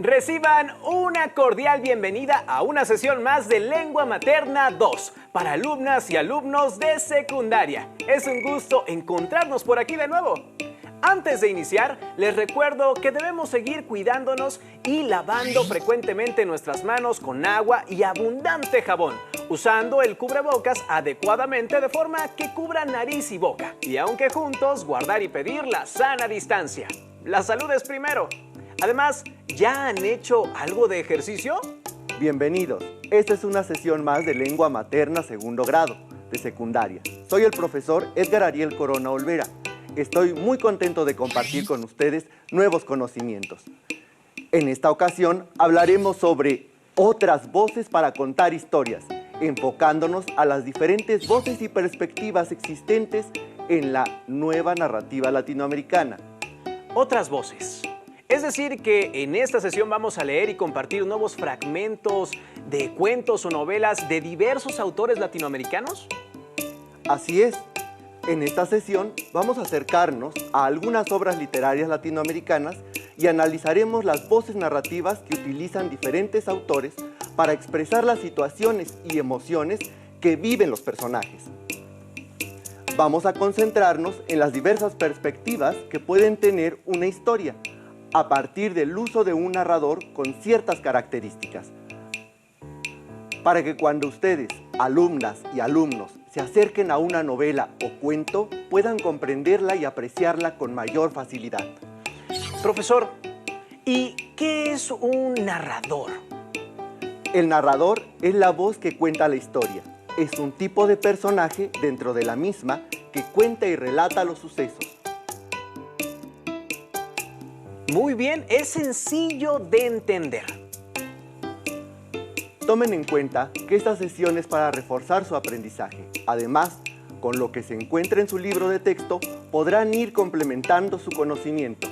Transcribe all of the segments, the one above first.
Reciban una cordial bienvenida a una sesión más de Lengua Materna 2 para alumnas y alumnos de secundaria. Es un gusto encontrarnos por aquí de nuevo. Antes de iniciar, les recuerdo que debemos seguir cuidándonos y lavando frecuentemente nuestras manos con agua y abundante jabón, usando el cubrebocas adecuadamente de forma que cubra nariz y boca. Y aunque juntos, guardar y pedir la sana distancia. La salud es primero. Además, ¿ya han hecho algo de ejercicio? Bienvenidos. Esta es una sesión más de Lengua Materna segundo grado, de secundaria. Soy el profesor Edgar Ariel Corona Olvera. Estoy muy contento de compartir con ustedes nuevos conocimientos. En esta ocasión hablaremos sobre otras voces para contar historias, enfocándonos a las diferentes voces y perspectivas existentes en la nueva narrativa latinoamericana. Otras voces. Es decir, que en esta sesión vamos a leer y compartir nuevos fragmentos de cuentos o novelas de diversos autores latinoamericanos. Así es. En esta sesión vamos a acercarnos a algunas obras literarias latinoamericanas y analizaremos las voces narrativas que utilizan diferentes autores para expresar las situaciones y emociones que viven los personajes. Vamos a concentrarnos en las diversas perspectivas que pueden tener una historia, a partir del uso de un narrador con ciertas características. Para que cuando ustedes, alumnas y alumnos, se acerquen a una novela o cuento, puedan comprenderla y apreciarla con mayor facilidad. Profesor, ¿y qué es un narrador? El narrador es la voz que cuenta la historia. Es un tipo de personaje dentro de la misma que cuenta y relata los sucesos. Muy bien, es sencillo de entender. Tomen en cuenta que esta sesión es para reforzar su aprendizaje. Además, con lo que se encuentra en su libro de texto, podrán ir complementando su conocimiento.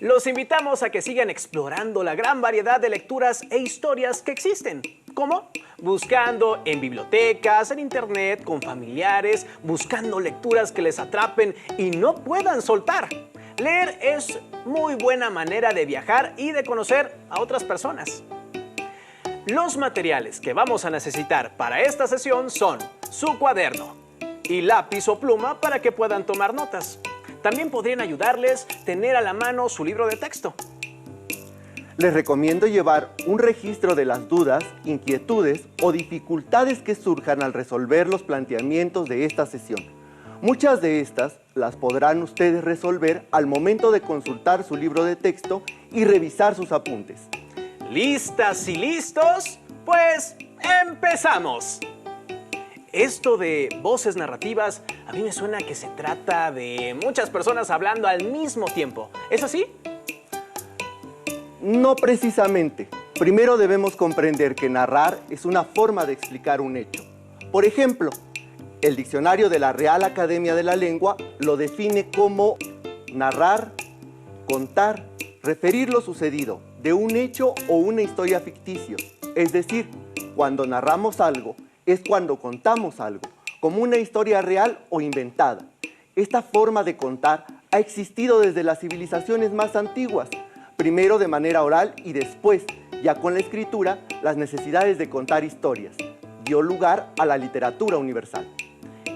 Los invitamos a que sigan explorando la gran variedad de lecturas e historias que existen. ¿Cómo? Buscando en bibliotecas, en internet, con familiares, buscando lecturas que les atrapen y no puedan soltar. Leer es muy buena manera de viajar y de conocer a otras personas. Los materiales que vamos a necesitar para esta sesión son su cuaderno y lápiz o pluma para que puedan tomar notas. También podrían ayudarles tener a la mano su libro de texto. Les recomiendo llevar un registro de las dudas, inquietudes o dificultades que surjan al resolver los planteamientos de esta sesión. Muchas de estas las podrán ustedes resolver al momento de consultar su libro de texto y revisar sus apuntes. ¿Listas y listos? Pues empezamos. Esto de voces narrativas, a mí me suena que se trata de muchas personas hablando al mismo tiempo. ¿Es así? No precisamente. Primero debemos comprender que narrar es una forma de explicar un hecho. Por ejemplo, el diccionario de la Real Academia de la Lengua lo define como narrar, contar, referir lo sucedido de un hecho o una historia ficticio. Es decir, cuando narramos algo es cuando contamos algo, como una historia real o inventada. Esta forma de contar ha existido desde las civilizaciones más antiguas, primero de manera oral y después, ya con la escritura, las necesidades de contar historias dio lugar a la literatura universal.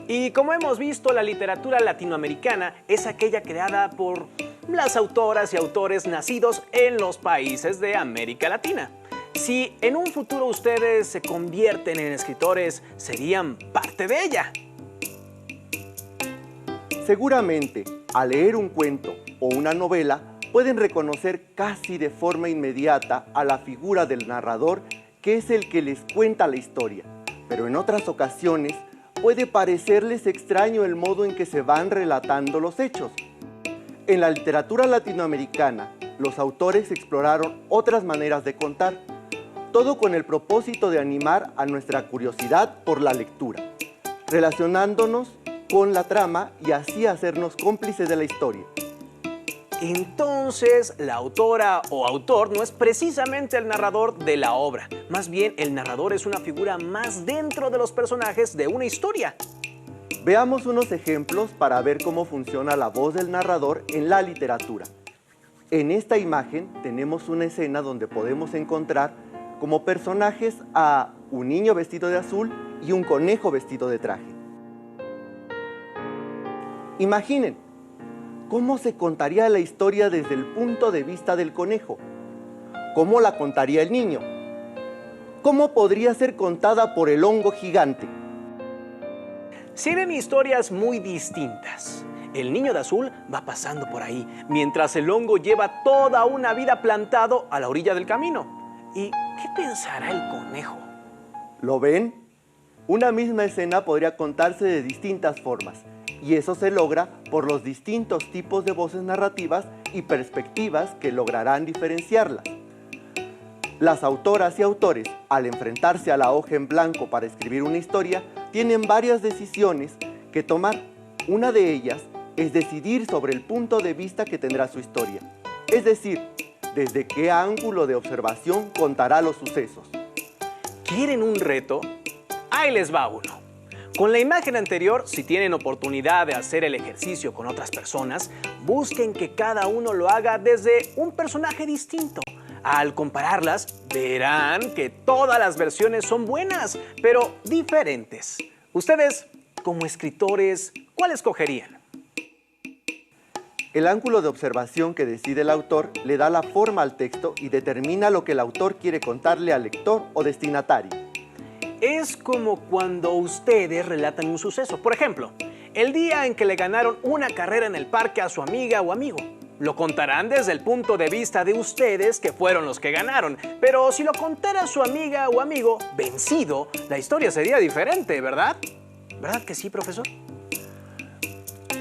Y como hemos visto, la literatura latinoamericana es aquella creada por las autoras y autores nacidos en los países de América Latina. Si en un futuro ustedes se convierten en escritores, serían parte de ella. Seguramente, al leer un cuento o una novela, pueden reconocer casi de forma inmediata a la figura del narrador, que es el que les cuenta la historia. Pero en otras ocasiones, puede parecerles extraño el modo en que se van relatando los hechos. En la literatura latinoamericana, los autores exploraron otras maneras de contar, todo con el propósito de animar a nuestra curiosidad por la lectura, relacionándonos con la trama y así hacernos cómplices de la historia. Entonces, la autora o autor no es precisamente el narrador de la obra. Más bien, el narrador es una figura más dentro de los personajes de una historia. Veamos unos ejemplos para ver cómo funciona la voz del narrador en la literatura. En esta imagen tenemos una escena donde podemos encontrar como personajes a un niño vestido de azul y un conejo vestido de traje. Imaginen, ¿cómo se contaría la historia desde el punto de vista del conejo? ¿Cómo la contaría el niño? ¿Cómo podría ser contada por el hongo gigante? Se ven historias muy distintas. El niño de azul va pasando por ahí, mientras el hongo lleva toda una vida plantado a la orilla del camino. ¿Y qué pensará el conejo? ¿Lo ven? Una misma escena podría contarse de distintas formas, y eso se logra por los distintos tipos de voces narrativas y perspectivas que lograrán diferenciarlas. Las autoras y autores, al enfrentarse a la hoja en blanco para escribir una historia, tienen varias decisiones que tomar. Una de ellas es decidir sobre el punto de vista que tendrá su historia, es decir, desde qué ángulo de observación contará los sucesos. ¿Quieren un reto? Ahí les va uno. Con la imagen anterior, si tienen oportunidad de hacer el ejercicio con otras personas, busquen que cada uno lo haga desde un personaje distinto. Al compararlas, verán que todas las versiones son buenas, pero diferentes. Ustedes, como escritores, ¿cuál escogerían? El ángulo de observación que decide el autor le da la forma al texto y determina lo que el autor quiere contarle al lector o destinatario. Es como cuando ustedes relatan un suceso. Por ejemplo, el día en que le ganaron una carrera en el parque a su amiga o amigo. Lo contarán desde el punto de vista de ustedes, que fueron los que ganaron. Pero si lo contara su amiga o amigo vencido, la historia sería diferente, ¿verdad? ¿Verdad que sí, profesor?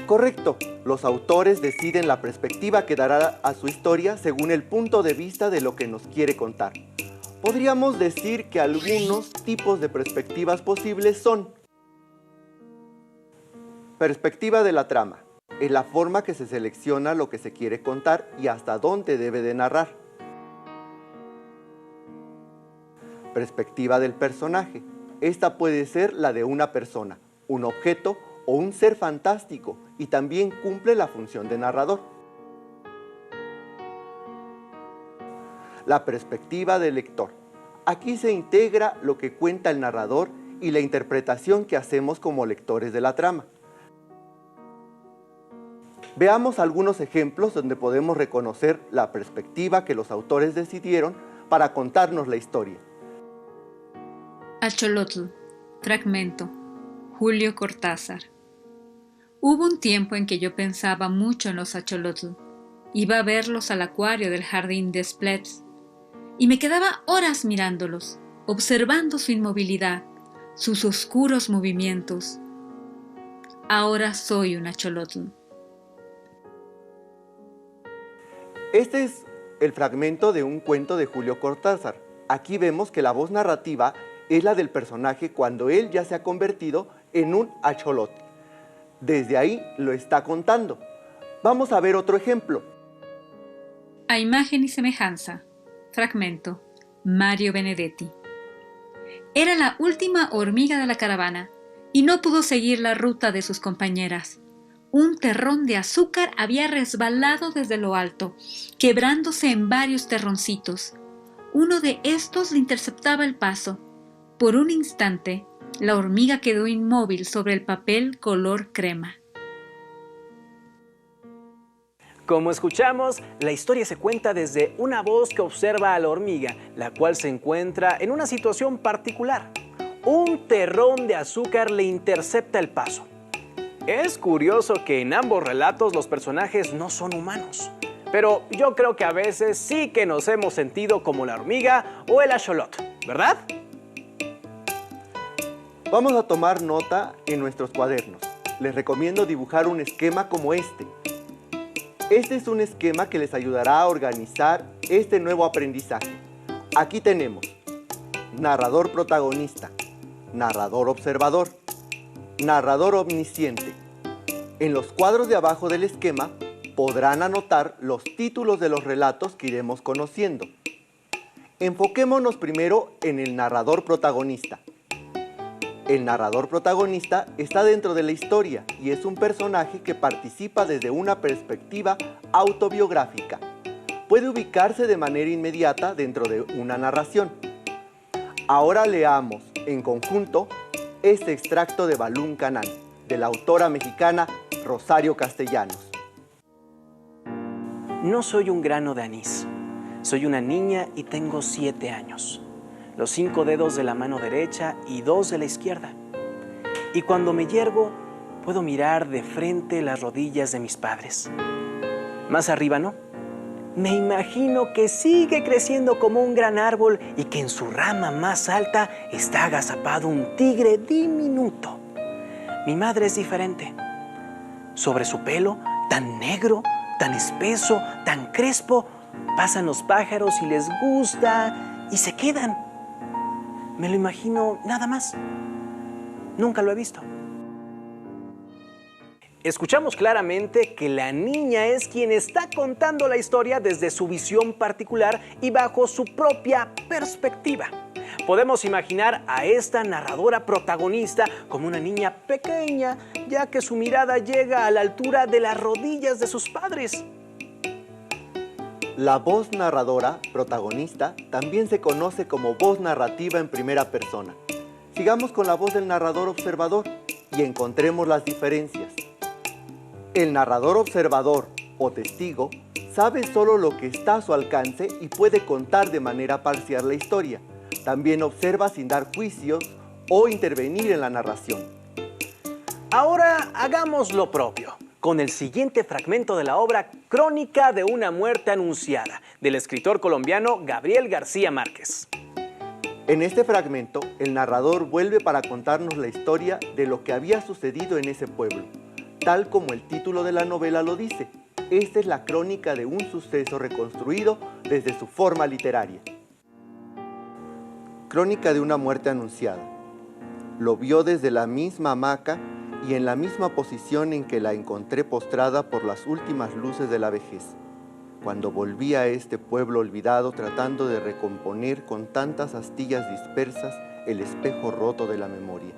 Correcto. Los autores deciden la perspectiva que dará a su historia según el punto de vista de lo que nos quiere contar. Podríamos decir que algunos tipos de perspectivas posibles son: perspectiva de la trama. Es la forma que se selecciona lo que se quiere contar y hasta dónde debe de narrar. Perspectiva del personaje. Esta puede ser la de una persona, un objeto o un ser fantástico, y también cumple la función de narrador. La perspectiva del lector. Aquí se integra lo que cuenta el narrador y la interpretación que hacemos como lectores de la trama. Veamos algunos ejemplos donde podemos reconocer la perspectiva que los autores decidieron para contarnos la historia. Axolotl, fragmento, Julio Cortázar. Hubo un tiempo en que yo pensaba mucho en los axolotl. Iba a verlos al acuario del jardín de Spletz y me quedaba horas mirándolos, observando su inmovilidad, sus oscuros movimientos. Ahora soy un axolotl. Este es el fragmento de un cuento de Julio Cortázar. Aquí vemos que la voz narrativa es la del personaje cuando él ya se ha convertido en un axolotl. Desde ahí lo está contando. Vamos a ver otro ejemplo. A imagen y semejanza. Fragmento. Mario Benedetti. Era la última hormiga de la caravana y no pudo seguir la ruta de sus compañeras. Un terrón de azúcar había resbalado desde lo alto, quebrándose en varios terroncitos. Uno de estos le interceptaba el paso. Por un instante, la hormiga quedó inmóvil sobre el papel color crema. Como escuchamos, la historia se cuenta desde una voz que observa a la hormiga, la cual se encuentra en una situación particular. Un terrón de azúcar le intercepta el paso. Es curioso que en ambos relatos los personajes no son humanos, pero yo creo que a veces sí que nos hemos sentido como la hormiga o el axolotl, ¿verdad? Vamos a tomar nota en nuestros cuadernos. Les recomiendo dibujar un esquema como este. Este es un esquema que les ayudará a organizar este nuevo aprendizaje. Aquí tenemos narrador protagonista, narrador observador, narrador omnisciente. En los cuadros de abajo del esquema podrán anotar los títulos de los relatos que iremos conociendo. Enfoquémonos primero en el narrador protagonista. El narrador protagonista está dentro de la historia y es un personaje que participa desde una perspectiva autobiográfica. puede ubicarse de manera inmediata dentro de una narración. Ahora leamos en conjunto este extracto de Balún Canán, de la autora mexicana Rosario Castellanos. No soy un grano de anís. Soy una niña y tengo 7 años. Los 5 dedos de la mano derecha y 2 de la izquierda. Y cuando me yergo, puedo mirar de frente las rodillas de mis padres. Más arriba no. Me imagino que sigue creciendo como un gran árbol y que en su rama más alta está agazapado un tigre diminuto. Mi madre es diferente. Sobre su pelo, tan negro, tan espeso, tan crespo, pasan los pájaros y les gusta y se quedan. Me lo imagino nada más. Nunca lo he visto. Escuchamos claramente que la niña es quien está contando la historia desde su visión particular y bajo su propia perspectiva. Podemos imaginar a esta narradora protagonista como una niña pequeña, ya que su mirada llega a la altura de las rodillas de sus padres. La voz narradora protagonista también se conoce como voz narrativa en primera persona. Sigamos con la voz del narrador observador y encontremos las diferencias. El narrador observador o testigo sabe solo lo que está a su alcance y puede contar de manera parcial la historia. También observa sin dar juicios o intervenir en la narración. Ahora hagamos lo propio con el siguiente fragmento de la obra Crónica de una muerte anunciada, del escritor colombiano Gabriel García Márquez. En este fragmento, el narrador vuelve para contarnos la historia de lo que había sucedido en ese pueblo. Tal como el título de la novela lo dice, esta es la crónica de un suceso reconstruido desde su forma literaria. Crónica de una muerte anunciada. Lo vio desde la misma hamaca y en la misma posición en que la encontré postrada por las últimas luces de la vejez, cuando volví a este pueblo olvidado tratando de recomponer con tantas astillas dispersas el espejo roto de la memoria.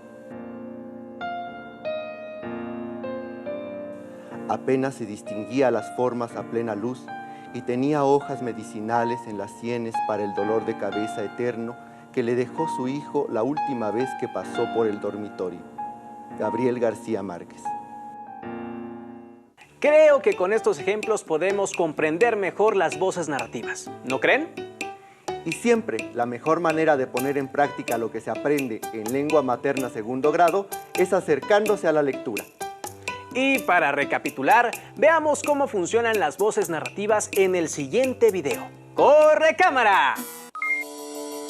Apenas se distinguía las formas a plena luz y tenía hojas medicinales en las sienes para el dolor de cabeza eterno que le dejó su hijo la última vez que pasó por el dormitorio. Gabriel García Márquez. Creo que con estos ejemplos podemos comprender mejor las voces narrativas, ¿no creen? Y siempre la mejor manera de poner en práctica lo que se aprende en lengua materna segundo grado es acercándose a la lectura. Y para recapitular, veamos cómo funcionan las voces narrativas en el siguiente video. ¡Corre cámara!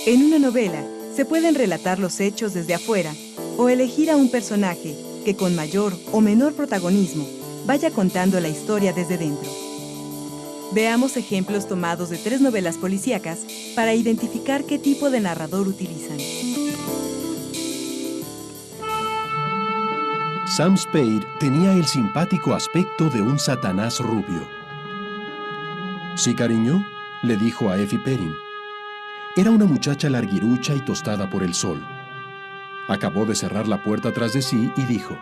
En una novela se pueden relatar los hechos desde afuera o elegir a un personaje que con mayor o menor protagonismo vaya contando la historia desde dentro. Veamos ejemplos tomados de 3 novelas policíacas para identificar qué tipo de narrador utilizan. Sam Spade tenía el simpático aspecto de un Satanás rubio. «Sí, cariño», le dijo a Effie Perrin. Era una muchacha larguirucha y tostada por el sol. Acabó de cerrar la puerta tras de sí y dijo: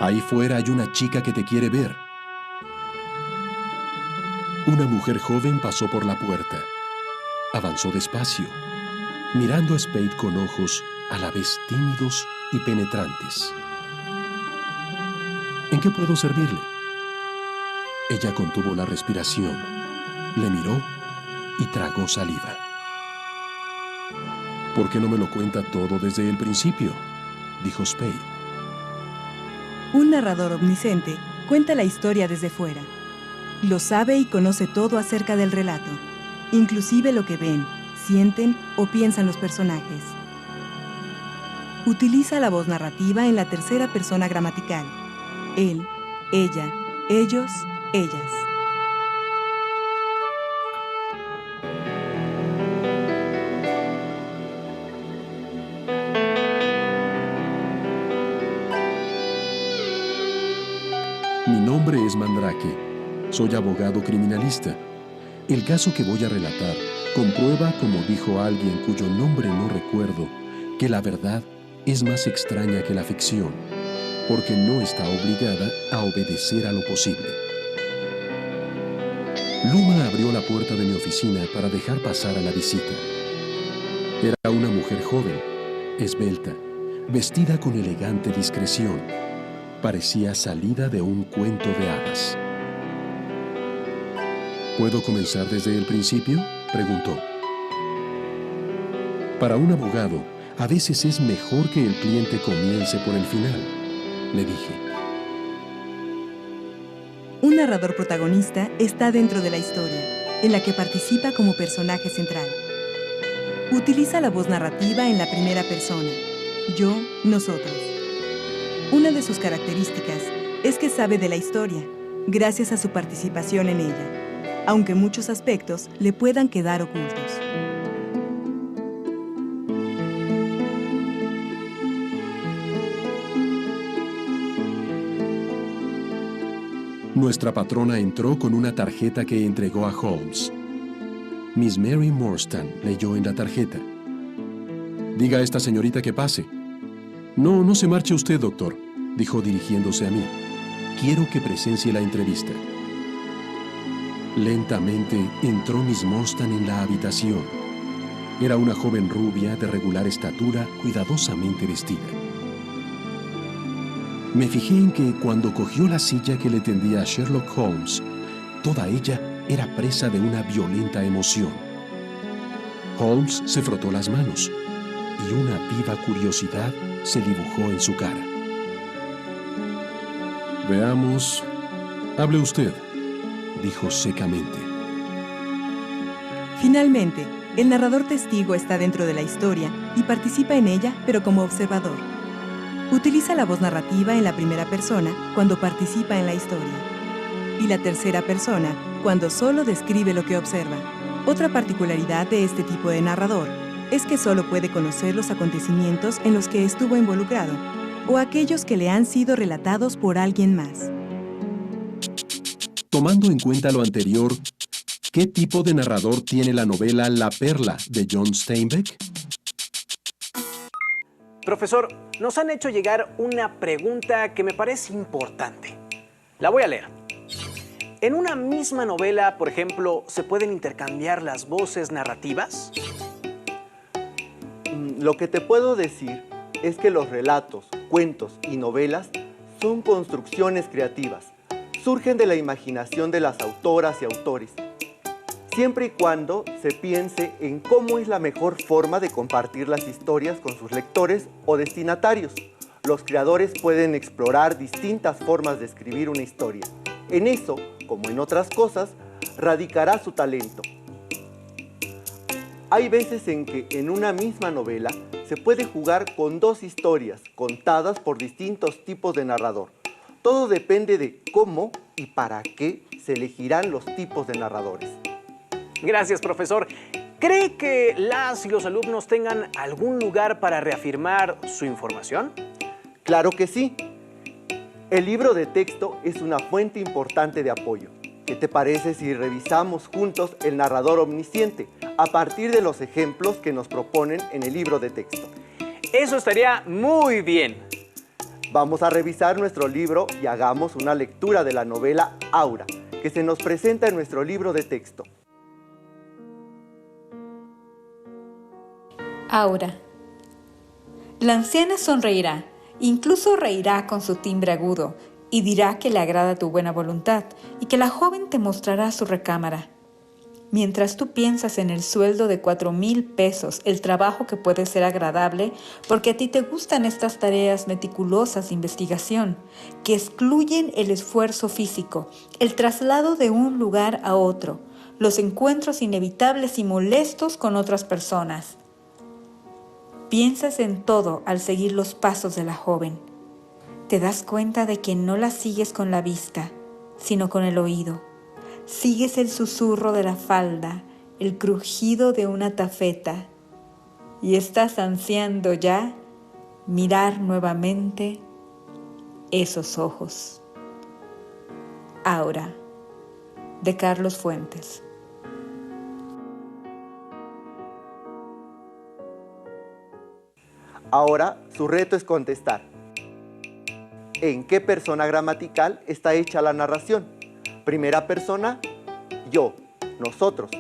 «Ahí fuera hay una chica que te quiere ver». Una mujer joven pasó por la puerta. Avanzó despacio, mirando a Spade con ojos a la vez tímidos y penetrantes. «¿En qué puedo servirle?». Ella contuvo la respiración, le miró y tragó saliva. «¿Por qué no me lo cuenta todo desde el principio?», dijo Spade. Un narrador omnisciente cuenta la historia desde fuera. Lo sabe y conoce todo acerca del relato, inclusive lo que ven, sienten o piensan los personajes. Utiliza la voz narrativa en la tercera persona gramatical. Él, ella, ellos, ellas. Mi nombre es Mandrake. Soy abogado criminalista. El caso que voy a relatar comprueba, como dijo alguien cuyo nombre no recuerdo, que la verdad es más extraña que la ficción, porque no está obligada a obedecer a lo posible. Luma abrió la puerta de mi oficina para dejar pasar a la visita. Era una mujer joven, esbelta, vestida con elegante discreción. Parecía salida de un cuento de hadas. ¿Puedo comenzar desde el principio?, preguntó. Para un abogado, a veces es mejor que el cliente comience por el final, le dije. Un narrador protagonista está dentro de la historia, en la que participa como personaje central. Utiliza la voz narrativa en la primera persona, yo, nosotros. Una de sus características es que sabe de la historia, gracias a su participación en ella, aunque muchos aspectos le puedan quedar ocultos. Nuestra patrona entró con una tarjeta que entregó a Holmes. Miss Mary Morstan leyó en la tarjeta. Diga a esta señorita que pase. No, no se marche usted, doctor, dijo dirigiéndose a mí. Quiero que presencie la entrevista. Lentamente entró Miss Morstan en la habitación. Era una joven rubia de regular estatura, cuidadosamente vestida. Me fijé en que cuando cogió la silla que le tendía a Sherlock Holmes, toda ella era presa de una violenta emoción. Holmes se frotó las manos y una viva curiosidad se dibujó en su cara. Veamos. Hable usted, dijo secamente. Finalmente, el narrador testigo está dentro de la historia y participa en ella, pero como observador. Utiliza la voz narrativa en la primera persona cuando participa en la historia, y la tercera persona cuando solo describe lo que observa. Otra particularidad de este tipo de narrador es que solo puede conocer los acontecimientos en los que estuvo involucrado, o aquellos que le han sido relatados por alguien más. Tomando en cuenta lo anterior, ¿qué tipo de narrador tiene la novela La Perla de John Steinbeck? Profesor, nos han hecho llegar una pregunta que me parece importante. La voy a leer. ¿En una misma novela, por ejemplo, se pueden intercambiar las voces narrativas? Lo que te puedo decir es que los relatos, cuentos y novelas son construcciones creativas. Surgen de la imaginación de las autoras y autores, siempre y cuando se piense en cómo es la mejor forma de compartir las historias con sus lectores o destinatarios. Los creadores pueden explorar distintas formas de escribir una historia. En eso, como en otras cosas, radicará su talento. Hay veces en que en una misma novela se puede jugar con dos historias contadas por distintos tipos de narrador. Todo depende de cómo y para qué se elegirán los tipos de narradores. Gracias, profesor. ¿Cree que las y los alumnos tengan algún lugar para reafirmar su información? Claro que sí. El libro de texto es una fuente importante de apoyo. ¿Qué te parece si revisamos juntos el narrador omnisciente a partir de los ejemplos que nos proponen en el libro de texto? Eso estaría muy bien. Vamos a revisar nuestro libro y hagamos una lectura de la novela Aura, que se nos presenta en nuestro libro de texto. Aura. La anciana sonreirá, incluso reirá con su timbre agudo, y dirá que le agrada tu buena voluntad y que la joven te mostrará su recámara. Mientras tú piensas en el sueldo de 4,000 pesos, el trabajo que puede ser agradable, porque a ti te gustan estas tareas meticulosas de investigación, que excluyen el esfuerzo físico, el traslado de un lugar a otro, los encuentros inevitables y molestos con otras personas. Piensas en todo al seguir los pasos de la joven. Te das cuenta de que no la sigues con la vista, sino con el oído. Sigues el susurro de la falda, el crujido de una tafeta, y estás ansiando ya mirar nuevamente esos ojos. Aura, de Carlos Fuentes. Ahora, su reto es contestar. ¿En qué persona gramatical está hecha la narración? ¿Primera persona yo, nosotros.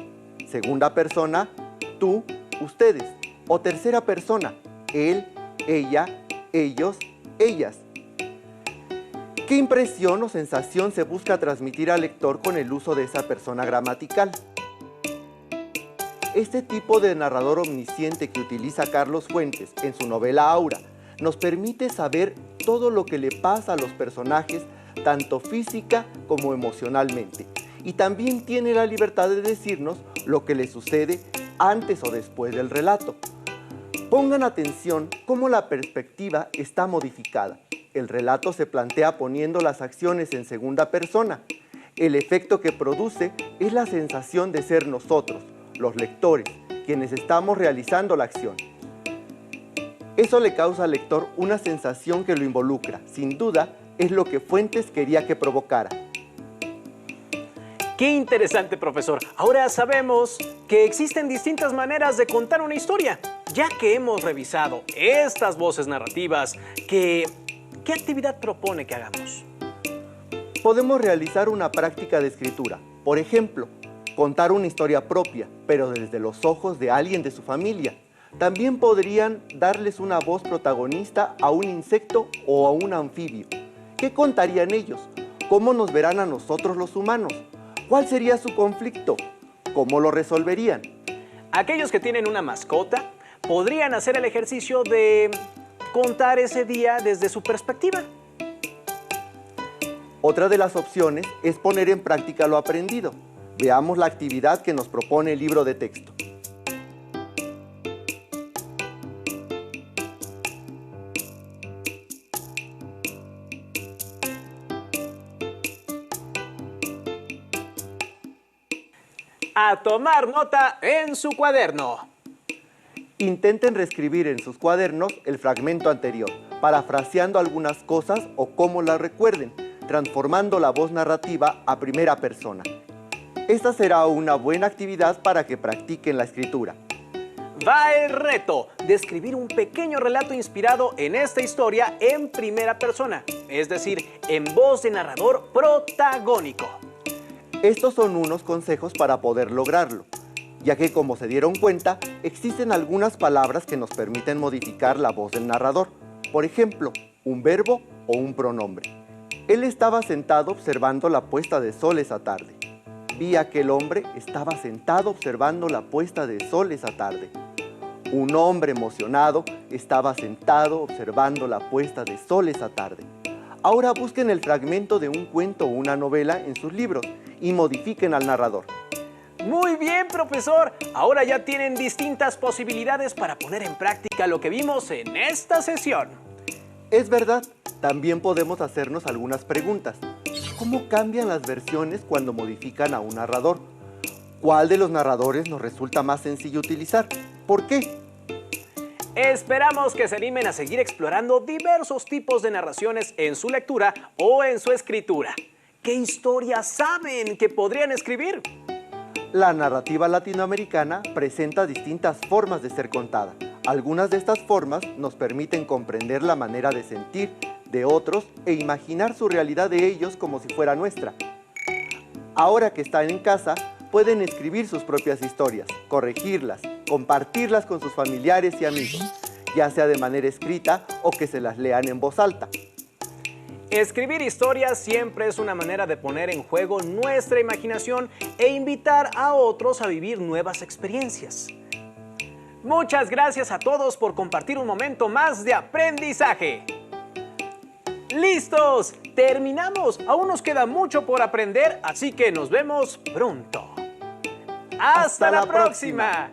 Segunda persona, tú, ustedes. O tercera persona, él, ella, ellos, ellas. ¿Qué impresión o sensación se busca transmitir al lector con el uso de esa persona gramatical? Este tipo de narrador omnisciente que utiliza Carlos Fuentes en su novela Aura nos permite saber todo lo que le pasa a los personajes, tanto física como emocionalmente. Y también tiene la libertad de decirnos lo que le sucede antes o después del relato. Pongan atención cómo la perspectiva está modificada. El relato se plantea poniendo las acciones en segunda persona. El efecto que produce es la sensación de ser nosotros, los lectores, quienes estamos realizando la acción. Eso le causa al lector una sensación que lo involucra. Sin duda, es lo que Fuentes quería que provocara. ¡Qué interesante, profesor! Ahora sabemos que existen distintas maneras de contar una historia. Ya que hemos revisado estas voces narrativas, ¿qué actividad propone que hagamos? Podemos realizar una práctica de escritura. Por ejemplo, contar una historia propia, pero desde los ojos de alguien de su familia. También podrían darles una voz protagonista a un insecto o a un anfibio. ¿Qué contarían ellos? ¿Cómo nos verán a nosotros los humanos? ¿Cuál sería su conflicto? ¿Cómo lo resolverían? Aquellos que tienen una mascota podrían hacer el ejercicio de contar ese día desde su perspectiva. Otra de las opciones es poner en práctica lo aprendido. Veamos la actividad que nos propone el libro de texto. A tomar nota en su cuaderno. Intenten reescribir en sus cuadernos el fragmento anterior, parafraseando algunas cosas o cómo las recuerden, transformando la voz narrativa a primera persona. Esta será una buena actividad para que practiquen la escritura. Va el reto de escribir un pequeño relato inspirado en esta historia en primera persona, es decir, en voz de narrador protagónico. Estos son unos consejos para poder lograrlo, ya que, como se dieron cuenta, existen algunas palabras que nos permiten modificar la voz del narrador. Por ejemplo, un verbo o un pronombre. Él estaba sentado observando la puesta de sol esa tarde. Vi a aquel hombre estaba sentado observando la puesta de sol esa tarde. Un hombre emocionado estaba sentado observando la puesta de sol esa tarde. Ahora busquen el fragmento de un cuento o una novela en sus libros y modifiquen al narrador. Muy bien, profesor. Ahora ya tienen distintas posibilidades para poner en práctica lo que vimos en esta sesión. Es verdad, también podemos hacernos algunas preguntas. ¿Cómo cambian las versiones cuando modifican a un narrador? ¿Cuál de los narradores nos resulta más sencillo utilizar? ¿Por qué? Esperamos que se animen a seguir explorando diversos tipos de narraciones en su lectura o en su escritura. ¿Qué historias saben que podrían escribir? La narrativa latinoamericana presenta distintas formas de ser contada. Algunas de estas formas nos permiten comprender la manera de sentir de otros e imaginar su realidad de ellos como si fuera nuestra. Ahora que están en casa, pueden escribir sus propias historias, corregirlas, compartirlas con sus familiares y amigos, ya sea de manera escrita o que se las lean en voz alta. Escribir historias siempre es una manera de poner en juego nuestra imaginación e invitar a otros a vivir nuevas experiencias. Muchas gracias a todos por compartir un momento más de aprendizaje. ¡Listos! ¡Terminamos! Aún nos queda mucho por aprender, así que nos vemos pronto. ¡Hasta la próxima!